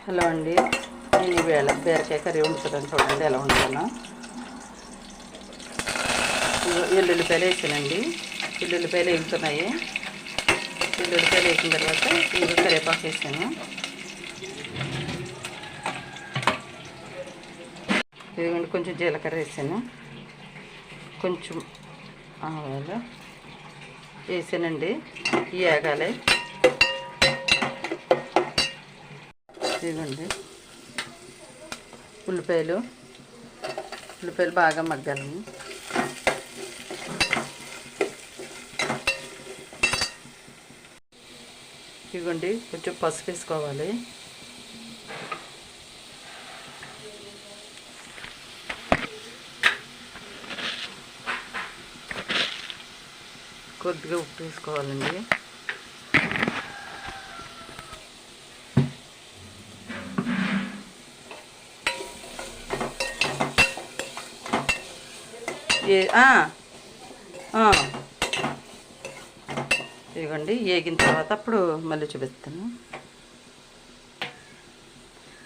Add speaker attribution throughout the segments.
Speaker 1: Hello అండి, నేను ఈవేళ బీరకాయ కర్రీ వండుతున్నాను. చూడండి ఎలా వండుతానో. ఎల్లుల్లిపాయలు వేసానండి. ఎల్లుల్లిపాయలు వేగుతున్నాయి. ఎల్లుల్లిపాయలు వేసిన తర్వాత ఇవి కరివేపాకు వేసాను. ఇదిగోండి కొంచెం జీలకర్ర వేసాను, కొంచెం ఆవాలు వేసానండి. ఇవి వేగాలి. ఇదిగోండి ఉల్లిపాయలు బాగా మగ్గాలి. ఇదిగోండి కొంచెం పసుపు వేసుకోవాలి. కొద్దిగా ఉప్పు వేసుకోవాలండి. ఇదిగోండి వేగిన తర్వాత అప్పుడు మళ్ళీ చూపిస్తాను.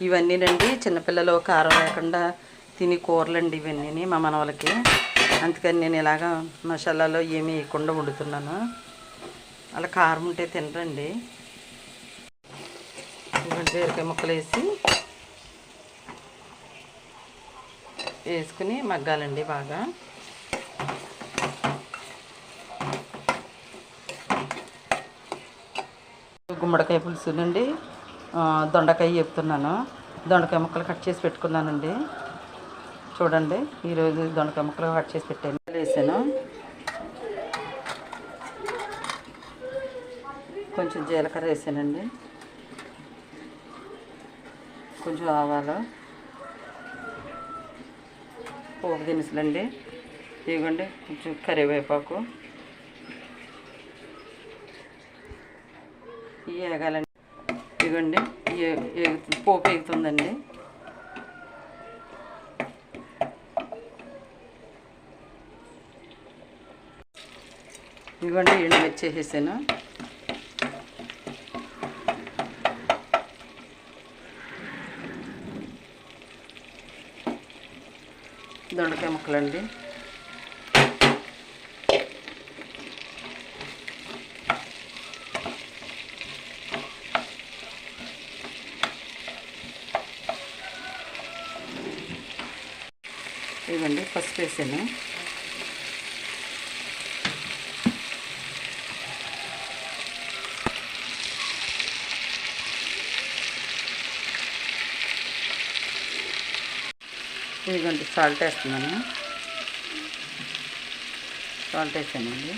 Speaker 1: ఇవన్నీనండి చిన్నపిల్లలు కారం లేకుండా తిని కూరలండి ఇవన్నీ మా మనవలకి. అందుకని నేను ఇలాగా మసాలాలో ఏమీ వేయకుండా వండుతున్నాను. అలా కారం ఉంటే తినరండి. ఇదిగోండి బీరకాయ ముక్కలు వేసుకుని మగ్గాలండి బాగా. గుమ్మడికాయ పులుసు నుండి దొండకాయ చెప్తున్నాను. దొండకాయ ముక్కలు కట్ చేసి పెట్టుకున్నానండి. చూడండి ఈరోజు దొండకాయ ముక్కలు కట్ చేసి పెట్టాను. వేసాను కొంచెం జీలకర్ర వేసానండి, కొంచెం ఆవాలు, పోపు దినుసులండి. ఇదిగోండి కొంచెం కరివేపాకు. ఇవి వేగాలండి. ఇదిగోండి పోపు వేగుతుందండి. ఇదిగోండి ఎండుమిర్చి వేసేసాను. దొండకాయ ముక్కలండి. ఇవ్వండి పసుపు వేసాను. ఇదిగోండి సాల్ట్ వేస్తున్నాను. సాల్ట్ వేసానండి.